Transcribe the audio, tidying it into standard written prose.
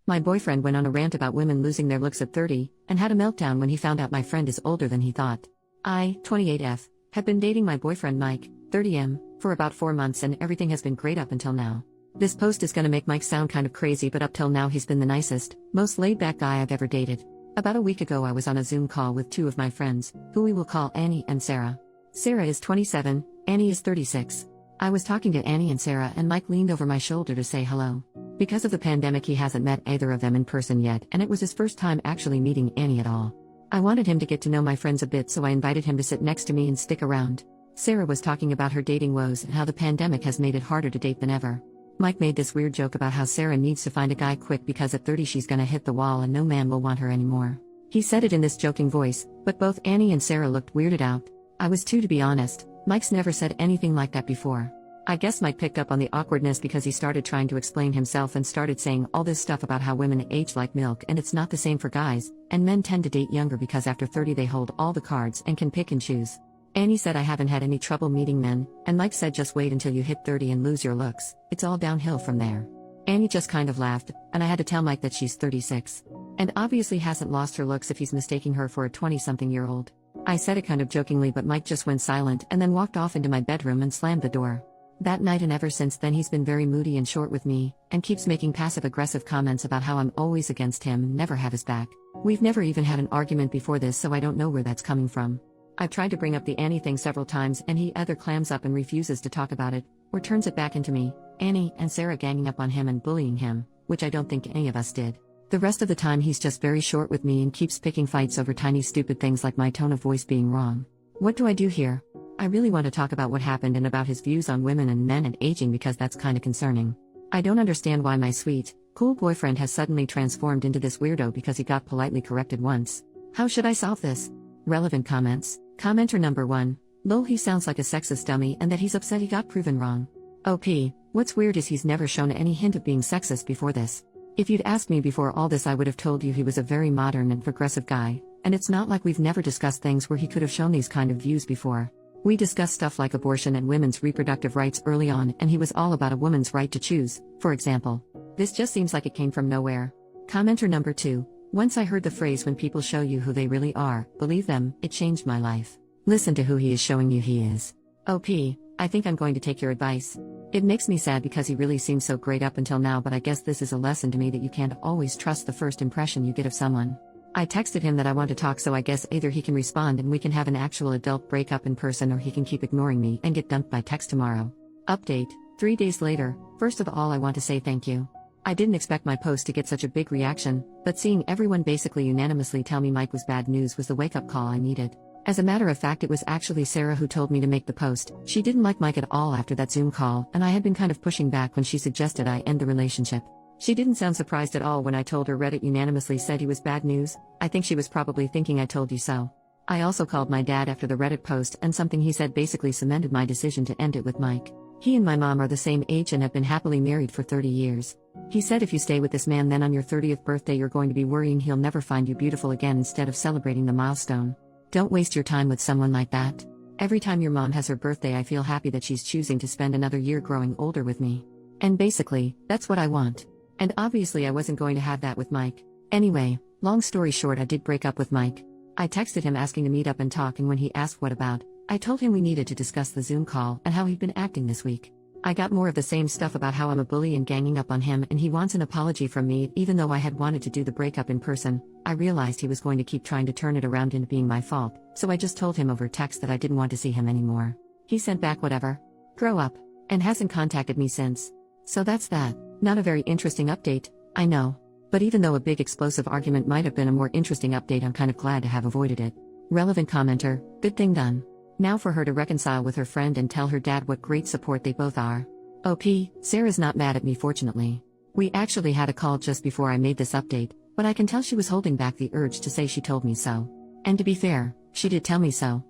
My boyfriend went on a rant about women losing their looks at 30, and had a meltdown when he found out my friend is older than he thought. I, 28F, have been dating my boyfriend Mike, 30M, for about 4 months and everything has been great up until now. This post is gonna make Mike sound kind of crazy, but up till now he's been the nicest, most laid-back guy I've ever dated. About a week ago I was on a Zoom call with 2 of my friends, who we will call Annie and Sarah. Sarah is 27, Annie is 36. I was talking to Annie and Sarah and Mike leaned over my shoulder to say hello. Because of the pandemic he hasn't met either of them in person yet, and it was his first time actually meeting Annie at all. I wanted him to get to know my friends a bit, so I invited him to sit next to me and stick around. Sarah was talking about her dating woes and how the pandemic has made it harder to date than ever. Mike made this weird joke about how Sarah needs to find a guy quick because at 30 she's gonna hit the wall and no man will want her anymore. He said it in this joking voice, but both Annie and Sarah looked weirded out. I was too, to be honest. Mike's never said anything like that before. I guess Mike picked up on the awkwardness because he started trying to explain himself and started saying all this stuff about how women age like milk and it's not the same for guys, and men tend to date younger because after 30 they hold all the cards and can pick and choose. Annie said I haven't had any trouble meeting men, and Mike said just wait until you hit 30 and lose your looks, it's all downhill from there. Annie just kind of laughed, and I had to tell Mike that she's 36. And obviously hasn't lost her looks if he's mistaking her for a 20-something-year-old. I said it kind of jokingly, but Mike just went silent and then walked off into my bedroom and slammed the door. That night and ever since then he's been very moody and short with me, and keeps making passive-aggressive comments about how I'm always against him, never have his back. We've never even had an argument before this, so I don't know where that's coming from. I've tried to bring up the Annie thing several times and he either clams up and refuses to talk about it, or turns it back into me, Annie, and Sarah ganging up on him and bullying him, which I don't think any of us did. The rest of the time he's just very short with me and keeps picking fights over tiny stupid things like my tone of voice being wrong. What do I do here? I really want to talk about what happened and about his views on women and men and aging because that's kinda concerning. I don't understand why my sweet, cool boyfriend has suddenly transformed into this weirdo because he got politely corrected once. How should I solve this? Relevant comments. Commenter number 1. Lol, he sounds like a sexist dummy and that he's upset he got proven wrong. OP. What's weird is he's never shown any hint of being sexist before this. If you'd asked me before all this I would have told you he was a very modern and progressive guy, and it's not like we've never discussed things where he could have shown these kind of views before. We discussed stuff like abortion and women's reproductive rights early on, and he was all about a woman's right to choose, for example. This just seems like it came from nowhere. Commenter number 2. Once I heard the phrase when people show you who they really are, believe them, it changed my life. Listen to who he is showing you he is. OP, I think I'm going to take your advice. It makes me sad because he really seemed so great up until now, but I guess this is a lesson to me that you can't always trust the first impression you get of someone. I texted him that I want to talk, so I guess either he can respond and we can have an actual adult breakup in person, or he can keep ignoring me and get dumped by text tomorrow. Update, 3 days later. First of all I want to say thank you. I didn't expect my post to get such a big reaction, but seeing everyone basically unanimously tell me Mike was bad news was the wake-up call I needed. As a matter of fact, it was actually Sarah who told me to make the post. She didn't like Mike at all after that Zoom call, and I had been kind of pushing back when she suggested I end the relationship. She didn't sound surprised at all when I told her Reddit unanimously said he was bad news. I think she was probably thinking I told you so. I also called my dad after the Reddit post, and something he said basically cemented my decision to end it with Mike. He and my mom are the same age and have been happily married for 30 years. He said if you stay with this man, then on your 30th birthday you're going to be worrying he'll never find you beautiful again instead of celebrating the milestone. Don't waste your time with someone like that. Every time your mom has her birthday I feel happy that she's choosing to spend another year growing older with me. And basically, that's what I want. And obviously I wasn't going to have that with Mike. Anyway, long story short, I did break up with Mike. I texted him asking to meet up and talk, and when he asked what about, I told him we needed to discuss the Zoom call and how he'd been acting this week. I got more of the same stuff about how I'm a bully and ganging up on him, and he wants an apology from me. Even though I had wanted to do the breakup in person, I realized he was going to keep trying to turn it around into being my fault, so I just told him over text that I didn't want to see him anymore. He sent back whatever. Grow up. And hasn't contacted me since. So that's that. Not a very interesting update, I know. But even though a big explosive argument might have been a more interesting update, I'm kind of glad to have avoided it. Relevant commenter, good thing done. Now for her to reconcile with her friend and tell her dad what great support they both are. OP, Sarah's not mad at me fortunately. We actually had a call just before I made this update, but I can tell she was holding back the urge to say she told me so. And to be fair, she did tell me so.